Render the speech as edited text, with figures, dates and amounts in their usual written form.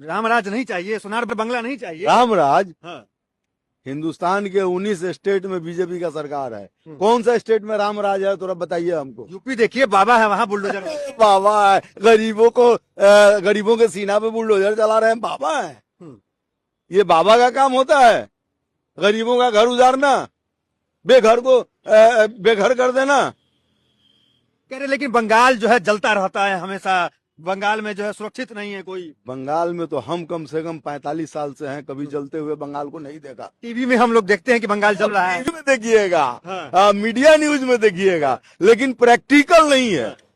रामराज नहीं चाहिए, सोनार पर बंगला नहीं चाहिए। रामराज हाँ। हिंदुस्तान के 19 स्टेट में बीजेपी का सरकार है, कौन सा स्टेट में रामराज है थोड़ा बताइए हमको। यूपी देखिए, बाबा है वहाँ बुलडोजर। बाबा है, गरीबों के सीना पे बुलडोजर चला रहे हैं, बाबा है। ये बाबा का काम होता है गरीबों का घर उजाड़ना, बेघर को बेघर कर देना। कह रहे लेकिन बंगाल जो है जलता रहता है हमेशा, बंगाल में जो है सुरक्षित नहीं है कोई। बंगाल में तो हम कम से कम 45 साल से हैं, कभी जलते हुए बंगाल को नहीं देखा। टीवी में हम लोग देखते हैं कि बंगाल जल रहा है। टीवी में देखिएगा, हाँ। मीडिया न्यूज में देखिएगा, लेकिन प्रैक्टिकल नहीं है।